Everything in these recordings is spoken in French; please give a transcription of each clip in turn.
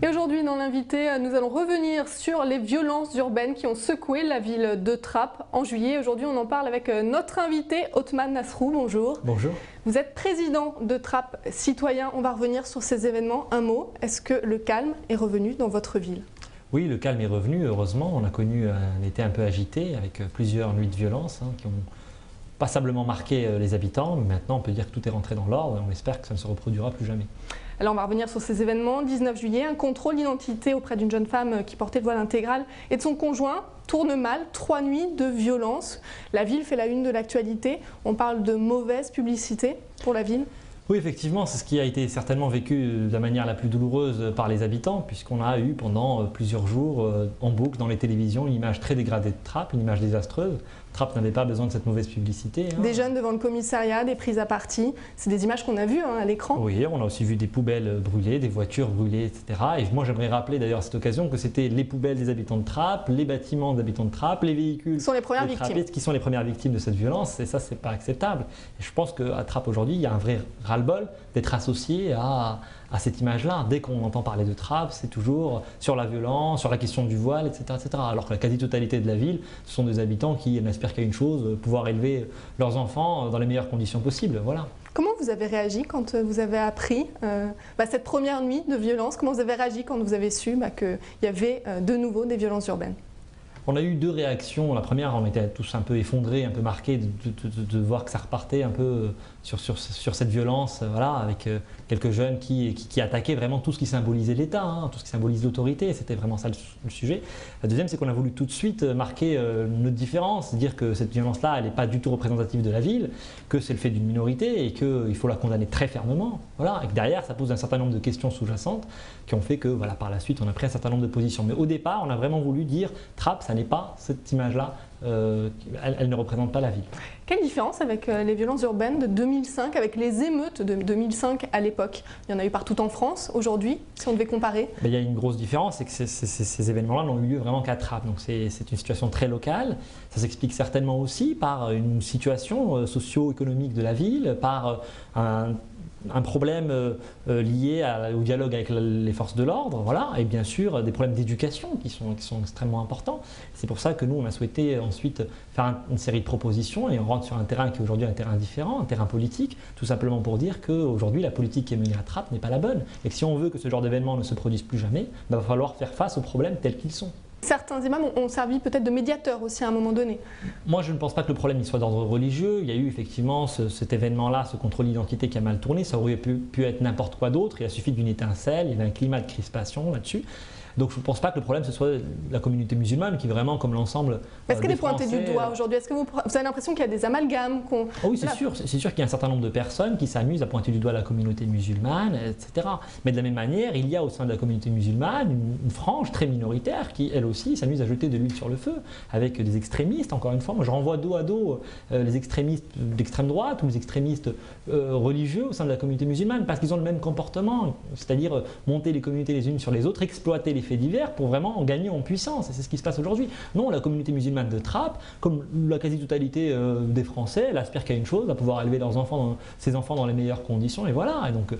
Et aujourd'hui, dans l'invité, nous allons revenir sur les violences urbaines qui ont secoué la ville de Trappes en juillet. Aujourd'hui, on en parle avec notre invité, Othman Nasrou. Bonjour. Bonjour. Vous êtes président de Trappes Citoyens. On va revenir sur ces événements. Un mot, est-ce que le calme est revenu dans votre ville ? Oui, le calme est revenu, heureusement. On a connu un été un peu agité avec plusieurs nuits de violence qui ont passablement marqué les habitants. Mais maintenant, on peut dire que tout est rentré dans l'ordre et on espère que ça ne se reproduira plus jamais. Alors on va revenir sur ces événements. 19 juillet, un contrôle d'identité auprès d'une jeune femme qui portait le voile intégral et de son conjoint tourne mal. 3 nuits de violence. La ville fait la une de l'actualité. On parle de mauvaise publicité pour la ville. Oui, effectivement, c'est ce qui a été certainement vécu de la manière la plus douloureuse par les habitants, puisqu'on a eu pendant plusieurs jours en boucle dans les télévisions une image très dégradée de Trappes, une image désastreuse. Trappes n'avait pas besoin de cette mauvaise publicité. Des jeunes devant le commissariat, des prises à partie, c'est des images qu'on a vues à l'écran. Oui, on a aussi vu des poubelles brûlées, des voitures brûlées, etc. Et moi j'aimerais rappeler d'ailleurs à cette occasion que c'était les poubelles des habitants de Trappes, les bâtiments des habitants de Trappes, les véhicules sont les premières victimes. Qui sont les premières victimes de cette violence, et ça c'est pas acceptable. Et je pense qu'à Trappes aujourd'hui, il y a un vrai ras-le-bol d'être associé à cette image-là. Dès qu'on entend parler de Trappes, c'est toujours sur la violence, sur la question du voile, etc., etc. Alors que la quasi-totalité de la ville, ce sont des habitants qui n'aspirent qu'à une chose, pouvoir élever leurs enfants dans les meilleures conditions possibles. Voilà. Comment vous avez réagi quand vous avez appris cette première nuit de violence? Comment vous avez réagi quand vous avez su qu'il y avait de nouveau des violences urbaines? On a eu deux réactions. La première, on était tous un peu effondrés, un peu marqués de voir que ça repartait un peu sur cette violence, voilà, avec quelques jeunes qui attaquaient vraiment tout ce qui symbolisait l'État, tout ce qui symbolise l'autorité. C'était vraiment ça le sujet. La deuxième, c'est qu'on a voulu tout de suite marquer notre différence, dire que cette violence-là, elle n'est pas du tout représentative de la ville, que c'est le fait d'une minorité et qu'il faut la condamner très fermement. Voilà. Et que derrière, ça pose un certain nombre de questions sous-jacentes qui ont fait que, voilà, par la suite, on a pris un certain nombre de positions. Mais au départ, on a vraiment voulu dire Trappes, ça n'est pas cette image-là, elle ne représente pas la ville. Quelle différence avec les violences urbaines de 2005, avec les émeutes de 2005 à l'époque? Il y en a eu partout en France. Aujourd'hui, si on devait comparer? Il y a une grosse différence, c'est que ces événements-là n'ont eu lieu vraiment qu'à Trappes. Donc c'est une situation très locale. Ça s'explique certainement aussi par une situation socio-économique de la ville, par un problème lié au dialogue avec les forces de l'ordre, voilà, et bien sûr des problèmes d'éducation qui sont extrêmement importants. C'est pour ça que nous, on a souhaité ensuite faire une série de propositions et on rentre sur un terrain qui est aujourd'hui un terrain différent, un terrain politique, tout simplement pour dire qu'aujourd'hui, la politique qui est menée à Trappes n'est pas la bonne et que si on veut que ce genre d'événement ne se produise plus jamais, il va falloir faire face aux problèmes tels qu'ils sont. Certains imams ont servi peut-être de médiateurs aussi à un moment donné. Moi, je ne pense pas que le problème soit d'ordre religieux. Il y a eu effectivement cet événement-là, ce contrôle d'identité qui a mal tourné. Ça aurait pu être n'importe quoi d'autre. Il a suffi d'une étincelle, il y avait un climat de crispation là-dessus. Donc je ne pense pas que le problème ce soit la communauté musulmane qui vraiment comme l'ensemble Est-ce qu'elle est pointée du doigt aujourd'hui? Est-ce que vous avez l'impression qu'il y a des amalgames Oui, c'est sûr qu'il y a un certain nombre de personnes qui s'amusent à pointer du doigt la communauté musulmane, etc. Mais de la même manière, il y a au sein de la communauté musulmane une frange très minoritaire qui, elle aussi, s'amuse à jeter de l'huile sur le feu avec des extrémistes. Encore une fois, moi je renvoie dos à dos les extrémistes d'extrême droite ou les extrémistes religieux au sein de la communauté musulmane parce qu'ils ont le même comportement, c'est-à-dire monter les communautés les unes sur les autres, exploiter les faits divers pour vraiment en gagner en puissance. Et c'est ce qui se passe aujourd'hui. Non, la communauté musulmane de Trappes, comme la quasi-totalité des Français, elle aspire qu'à une chose, à pouvoir élever ses enfants dans les meilleures conditions. Et voilà. Et donc,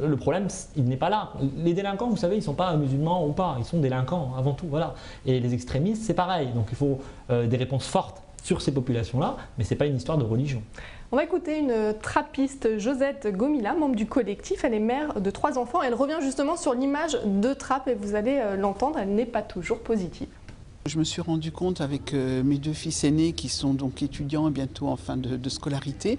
le problème, il n'est pas là. Les délinquants, vous savez, ils ne sont pas musulmans ou pas. Ils sont délinquants avant tout. Voilà. Et les extrémistes, c'est pareil. Donc, il faut des réponses fortes sur ces populations-là, mais ce n'est pas une histoire de religion. On va écouter une trappiste, Josette Gomila, membre du collectif. Elle est mère de 3 enfants. Elle revient justement sur l'image de Trappes et vous allez l'entendre, elle n'est pas toujours positive. Je me suis rendu compte avec mes 2 fils aînés qui sont donc étudiants et bientôt en fin de scolarité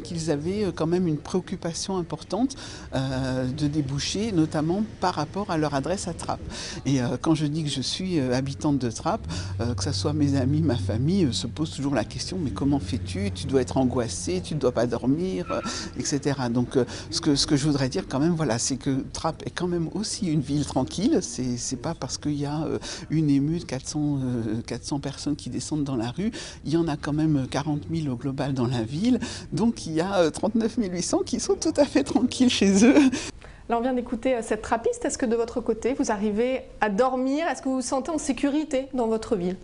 qu'ils avaient quand même une préoccupation importante de déboucher, notamment par rapport à leur adresse à Trappes. Et quand je dis que je suis habitante de Trappes, que ce soit mes amis, ma famille, se pose toujours la question mais comment fais-tu? Tu dois être angoissée, tu ne dois pas dormir, etc. Donc ce que je voudrais dire quand même, voilà, c'est que Trappes est quand même aussi une ville tranquille. C'est pas parce qu'il y a une émute 400 personnes qui descendent dans la rue, il y en a quand même 40 000 au global dans la ville, donc il y a 39 800 qui sont tout à fait tranquilles chez eux. Là, on vient d'écouter cette trappiste. Est-ce que de votre côté, vous arrivez à dormir? Est-ce que vous vous sentez en sécurité dans votre ville?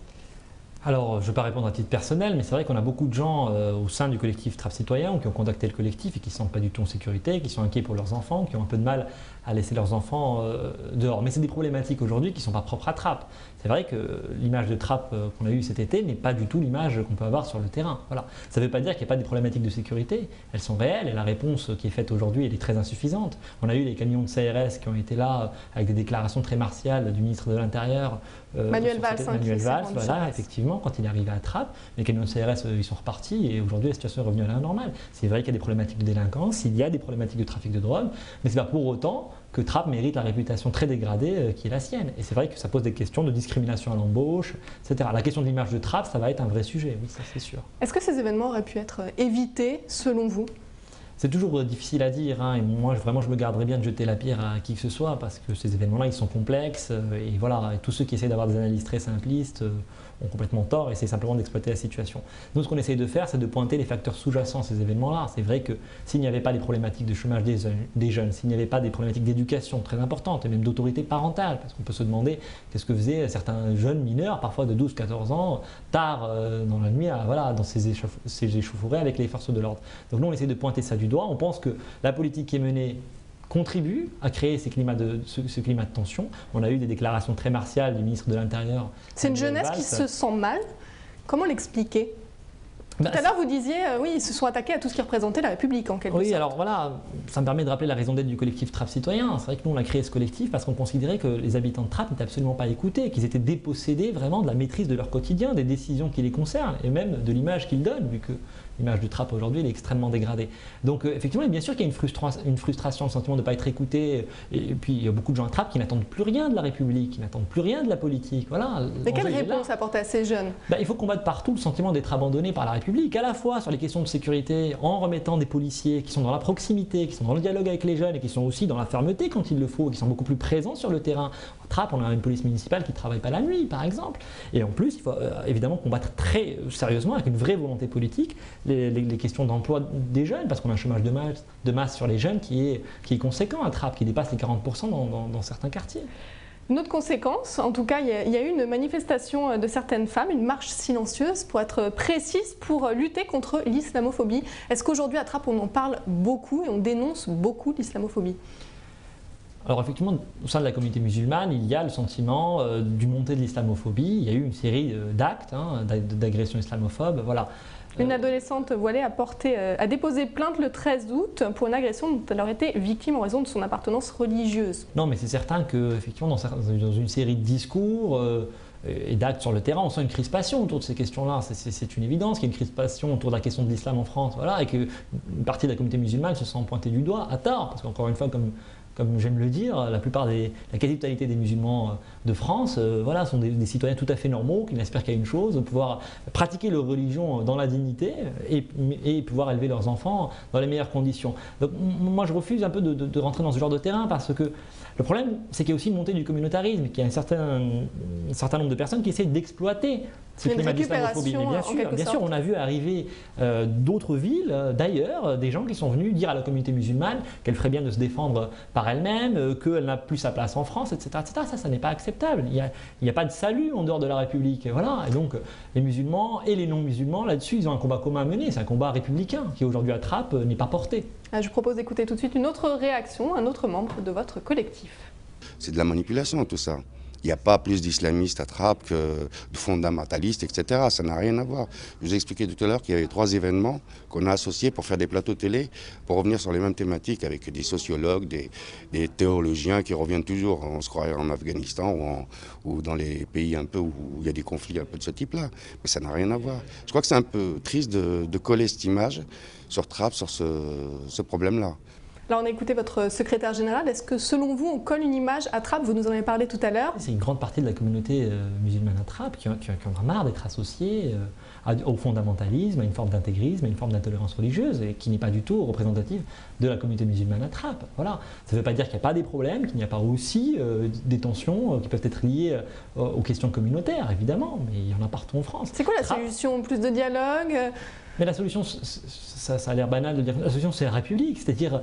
Alors, je ne vais pas répondre à titre personnel, mais c'est vrai qu'on a beaucoup de gens au sein du collectif Trappes Citoyens qui ont contacté le collectif et qui ne se sentent pas du tout en sécurité, qui sont inquiets pour leurs enfants, qui ont un peu de mal à laisser leurs enfants dehors. Mais c'est des problématiques aujourd'hui qui ne sont pas propres à Trappes. C'est vrai que l'image de Trappes qu'on a eue cet été n'est pas du tout l'image qu'on peut avoir sur le terrain. Voilà. Ça ne veut pas dire qu'il n'y a pas des problématiques de sécurité. Elles sont réelles et la réponse qui est faite aujourd'hui, elle est très insuffisante. On a eu les camions de CRS qui ont été là avec des déclarations très martiales du ministre de l'Intérieur. Manuel Valls, voilà, effectivement, quand il est arrivé à Trappes, les camions de CRS ils sont repartis et aujourd'hui la situation est revenue à la normale. C'est vrai qu'il y a des problématiques de délinquance, il y a des problématiques de trafic de drogue, mais ce n'est pas pour autant que Trappes mérite la réputation très dégradée qui est la sienne. Et c'est vrai que ça pose des questions de discrimination à l'embauche, etc. La question de l'image de Trappes, ça va être un vrai sujet, oui, ça c'est sûr. Est-ce que ces événements auraient pu être évités selon vous ? C'est toujours difficile à dire, hein, et moi vraiment je me garderais bien de jeter la pierre à qui que ce soit parce que ces événements-là ils sont complexes et voilà, et tous ceux qui essaient d'avoir des analyses très simplistes ont complètement tort et c'est simplement d'exploiter la situation. Nous ce qu'on essaye de faire c'est de pointer les facteurs sous-jacents à ces événements-là. C'est vrai que s'il n'y avait pas les problématiques de chômage des jeunes, s'il n'y avait pas des problématiques d'éducation très importantes et même d'autorité parentale, parce qu'on peut se demander qu'est-ce que faisaient certains jeunes mineurs, parfois de 12-14 ans, tard dans la nuit, voilà, dans ces échauffourées avec les forces de l'ordre. Donc nous on essaie de pointer ça du doigt, on pense que la politique qui est menée contribue à créer ce climat de tension. On a eu des déclarations très martiales du ministre de l'Intérieur. C'est une jeunesse qui se sent mal. Comment l'expliquer ? Tout à l'heure, vous disiez, oui, ils se sont attaqués à tout ce qui représentait la République, en quelque sorte. Oui, alors voilà, ça me permet de rappeler la raison d'être du collectif Trappes Citoyens. C'est vrai que nous, on a créé ce collectif parce qu'on considérait que les habitants de Trappes n'étaient absolument pas écoutés, qu'ils étaient dépossédés vraiment de la maîtrise de leur quotidien, des décisions qui les concernent et même de l'image qu'ils donnent, vu que l'image du Trappes aujourd'hui est extrêmement dégradée. Donc effectivement, bien sûr qu'il y a une frustration, le sentiment de ne pas être écouté. Et puis il y a beaucoup de gens à Trappes qui n'attendent plus rien de la République, qui n'attendent plus rien de la politique. Voilà. Mais quelle réponse apporter à ces jeunes ? Il faut combattre partout le sentiment d'être abandonné par la République, à la fois sur les questions de sécurité, en remettant des policiers qui sont dans la proximité, qui sont dans le dialogue avec les jeunes et qui sont aussi dans la fermeté quand il le faut, qui sont beaucoup plus présents sur le terrain. À Trappes, on a une police municipale qui ne travaille pas la nuit, par exemple. Et en plus, il faut évidemment combattre très sérieusement, avec une vraie volonté politique, les questions d'emploi des jeunes, parce qu'on a un chômage de masse sur les jeunes qui est conséquent à Trappes, qui dépasse les 40% dans certains quartiers. Une autre conséquence, en tout cas, il y a eu une manifestation de certaines femmes, une marche silencieuse, pour être précise, pour lutter contre l'islamophobie. Est-ce qu'aujourd'hui à Trappes, on en parle beaucoup et on dénonce beaucoup l'islamophobie ? Alors effectivement, au sein de la communauté musulmane, il y a le sentiment d'une montée de l'islamophobie. Il y a eu une série d'actes, d'agressions islamophobes, voilà. Une adolescente voilée a déposé plainte le 13 août pour une agression dont elle aurait été victime en raison de son appartenance religieuse. Non, mais c'est certain qu'effectivement, dans une série de discours et d'actes sur le terrain, on sent une crispation autour de ces questions-là. C'est une évidence qu'il y a une crispation autour de la question de l'islam en France, voilà, et qu'une partie de la communauté musulmane se sent pointée du doigt, à tort, parce qu'encore une fois, comme j'aime le dire, la quasi-totalité des musulmans de France voilà, sont des citoyens tout à fait normaux qui n'aspirent qu'à une chose, de pouvoir pratiquer leur religion dans la dignité et pouvoir élever leurs enfants dans les meilleures conditions. Donc moi je refuse un peu de rentrer dans ce genre de terrain parce que le problème c'est qu'il y a aussi une montée du communautarisme, qu'il y a un certain nombre de personnes qui essaient d'exploiter ce climat d'islamophobie. Mais bien sûr, on a vu arriver d'autres villes, d'ailleurs, des gens qui sont venus dire à la communauté musulmane qu'elle ferait bien de se défendre par elle-même, qu'elle n'a plus sa place en France, etc. etc. Ça n'est pas acceptable. Il n'y a pas de salut en dehors de la République. Voilà. Et donc, les musulmans et les non-musulmans, là-dessus, ils ont un combat commun à mener. C'est un combat républicain qui, aujourd'hui, à Trappes, n'est pas porté. Je vous propose d'écouter tout de suite une autre réaction, un autre membre de votre collectif. C'est de la manipulation, tout ça. Il n'y a pas plus d'islamistes à Trappes que de fondamentalistes, etc. Ça n'a rien à voir. Je vous ai expliqué tout à l'heure qu'il y avait 3 événements qu'on a associés pour faire des plateaux télé, pour revenir sur les mêmes thématiques avec des sociologues, des théologiens qui reviennent toujours, on se croirait en Afghanistan ou dans les pays un peu où il y a des conflits un peu de ce type-là. Mais ça n'a rien à voir. Je crois que c'est un peu triste de coller cette image sur Trappes, sur ce problème-là. Là, on a écouté votre secrétaire général. Est-ce que, selon vous, on colle une image à Trappes ? Vous nous en avez parlé tout à l'heure. C'est une grande partie de la communauté musulmane à Trappes qui en a marre d'être associée au fondamentalisme, à une forme d'intégrisme, à une forme d'intolérance religieuse, et qui n'est pas du tout représentative de la communauté musulmane à Trappes. Voilà. Ça ne veut pas dire qu'il n'y a pas des problèmes, qu'il n'y a pas aussi des tensions qui peuvent être liées aux questions communautaires, évidemment, mais il y en a partout en France. C'est quoi la solution ? Plus de dialogue ? Mais la solution, ça a l'air banal de dire, la solution c'est la République, c'est-à-dire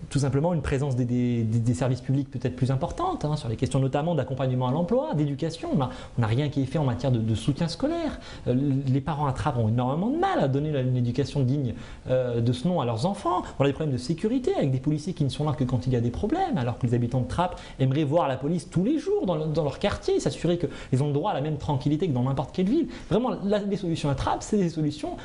tout simplement une présence des services publics peut-être plus importante, hein, sur les questions notamment d'accompagnement à l'emploi, d'éducation. On n'a rien qui est fait en matière de soutien scolaire. Les parents à Trappes ont énormément de mal à donner une éducation digne de ce nom à leurs enfants. On a des problèmes de sécurité avec des policiers qui ne sont là que quand il y a des problèmes, alors que les habitants de Trappes aimeraient voir la police tous les jours dans leur quartier, s'assurer qu'ils ont le droit à la même tranquillité que dans n'importe quelle ville. Vraiment, les solutions à Trappes, c'est des solutions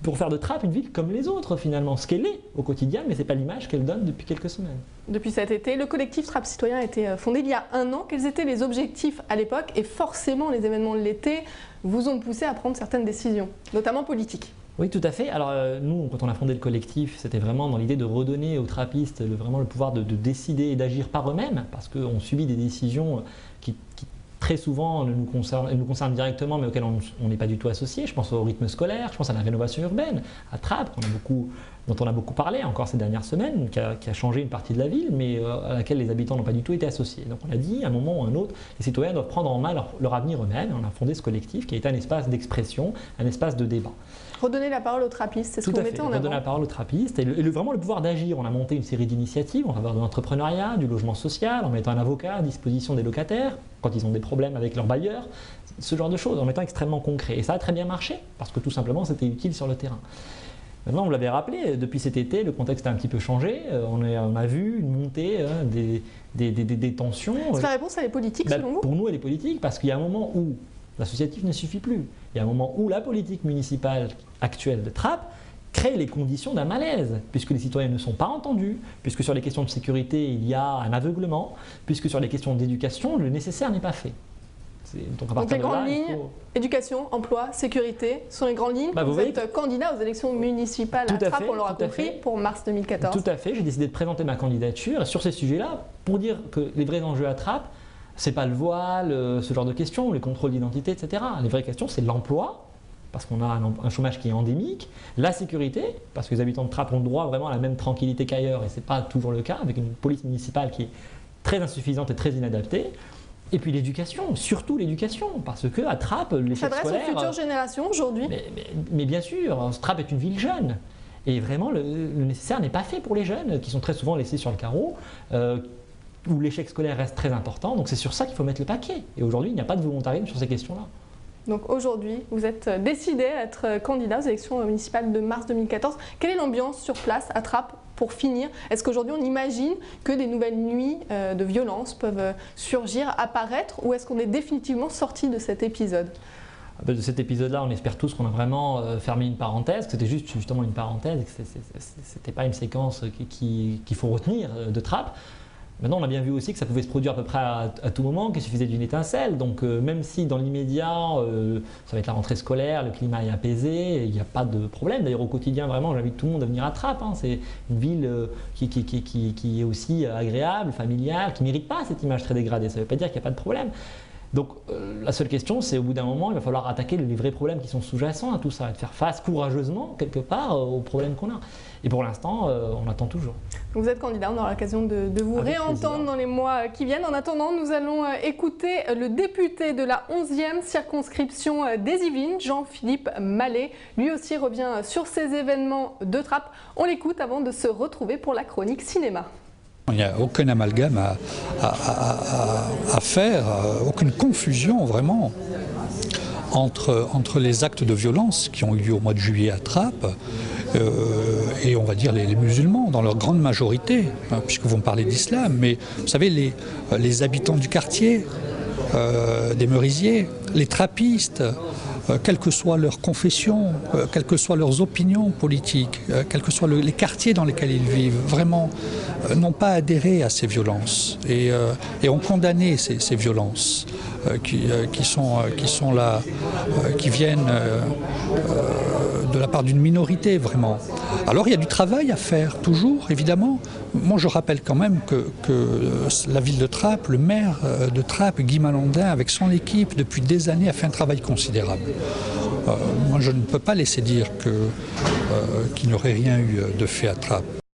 pour faire de Trappes une ville comme les autres finalement, ce qu'elle est au quotidien, mais ce n'est pas l'image qu'elle donne depuis quelques semaines. Depuis cet été, le collectif Trappes Citoyens a été fondé il y a 1 an. Quels étaient les objectifs à l'époque? Et forcément, les événements de l'été vous ont poussé à prendre certaines décisions, notamment politiques. Oui, tout à fait. Alors nous, quand on a fondé le collectif, c'était vraiment dans l'idée de redonner aux trappistes vraiment le pouvoir de décider et d'agir par eux-mêmes, parce qu'on subit des décisions qui très souvent nous concernent directement, mais auxquelles on n'est pas du tout associé. Je pense au rythme scolaire, je pense à la rénovation urbaine, à Trappes, dont on a beaucoup parlé encore ces dernières semaines, qui a changé une partie de la ville, mais à laquelle les habitants n'ont pas du tout été associés. Donc on a dit, à un moment ou à un autre, les citoyens doivent prendre en main leur avenir eux-mêmes. On a fondé ce collectif qui a été un espace d'expression, un espace de débat. Redonner la parole aux trappistes, c'est ce que vous mettez en avant. Redonner la parole aux trappistes et vraiment le pouvoir d'agir. On a monté une série d'initiatives en faveur de l'entrepreneuriat, du logement social, en mettant un avocat à disposition des locataires quand ils ont des problèmes avec leurs bailleurs, ce genre de choses, en étant extrêmement concret. Et ça a très bien marché, parce que tout simplement c'était utile sur le terrain. Maintenant, vous l'avez rappelé, depuis cet été, le contexte a un petit peu changé. On a vu une montée des tensions. Est-ce que la réponse, elle est politique selon vous? Pour nous, elle est politique, parce qu'il y a un moment où l'associatif ne suffit plus. Il y a un moment où la politique municipale actuelle de Trappes crée les conditions d'un malaise, puisque les citoyens ne sont pas entendus, puisque sur les questions de sécurité, il y a un aveuglement, puisque sur les questions d'éducation, le nécessaire n'est pas fait. Donc les grandes lignes, éducation, emploi, sécurité, sont les grandes lignes. Vous êtes candidat aux élections municipales à Trappes, on l'aura compris, pour mars 2014. Tout à fait, j'ai décidé de présenter ma candidature sur ces sujets-là, pour dire que les vrais enjeux à Trappes, c'est pas le voile, ce genre de questions, les contrôles d'identité, etc. Les vraies questions, c'est l'emploi, parce qu'on a un chômage qui est endémique, la sécurité, parce que les habitants de Trappes ont droit vraiment à la même tranquillité qu'ailleurs, et ce n'est pas toujours le cas, avec une police municipale qui est très insuffisante et très inadaptée. Et puis l'éducation, surtout l'éducation, parce qu'à Trappes, l'échec scolaire... Ça s'adresse aux futures générations aujourd'hui. Mais bien sûr, Trappes est une ville jeune. Et vraiment, le nécessaire n'est pas fait pour les jeunes, qui sont très souvent laissés sur le carreau, où l'échec scolaire reste très important. Donc c'est sur ça qu'il faut mettre le paquet. Et aujourd'hui, il n'y a pas de volontarisme sur ces questions-là. Donc aujourd'hui, vous êtes décidé à être candidat aux élections municipales de mars 2014. Quelle est l'ambiance sur place à Trappes pour finir? Est-ce qu'aujourd'hui on imagine que des nouvelles nuits de violence peuvent surgir, apparaître, ou est-ce qu'on est définitivement sorti de cet épisode? De cet épisode-là, on espère tous qu'on a vraiment fermé une parenthèse, que c'était justement une parenthèse, et que ce n'était pas une séquence qu'il faut retenir de Trappes. Maintenant, on a bien vu aussi que ça pouvait se produire à peu près à tout moment, qu'il suffisait d'une étincelle. Donc, même si dans l'immédiat, ça va être la rentrée scolaire, le climat est apaisé, il n'y a pas de problème. D'ailleurs, au quotidien, vraiment, j'invite tout le monde à venir à Trappes. Hein. C'est une ville qui est aussi agréable, familiale, qui ne mérite pas cette image très dégradée. Ça ne veut pas dire qu'il n'y a pas de problème. Donc, la seule question, c'est au bout d'un moment, il va falloir attaquer les vrais problèmes qui sont sous-jacents à tout ça, et de faire face courageusement, quelque part, aux problèmes qu'on a. Et pour l'instant, on attend toujours. Vous êtes candidat, on aura l'occasion de vous réentendre dans les mois qui viennent. En attendant, nous allons écouter le député de la 11e circonscription des Yvelines, Jean-Philippe Mallet. Lui aussi revient sur ces événements de Trappes. On l'écoute avant de se retrouver pour la chronique cinéma. Il n'y a aucun amalgame à faire, aucune confusion vraiment entre les actes de violence qui ont eu lieu au mois de juillet à Trappes et on va dire les musulmans dans leur grande majorité, hein, puisque vous me parlez d'islam, mais vous savez les habitants du quartier, des Merisiers, les trappistes, quelle que soit leur confession, quelles que soient leurs opinions politiques, quels que soient les quartiers dans lesquels ils vivent, vraiment n'ont pas adhéré à ces violences et ont condamné ces violences qui sont là, qui viennent de la part d'une minorité vraiment. Alors il y a du travail à faire, toujours, évidemment. Moi je rappelle quand même que la ville de Trappes, le maire de Trappes, Guy Malandin, avec son équipe, depuis des années, a fait un travail considérable. Moi je ne peux pas laisser dire qu'il n'y aurait rien eu de fait à Trappes.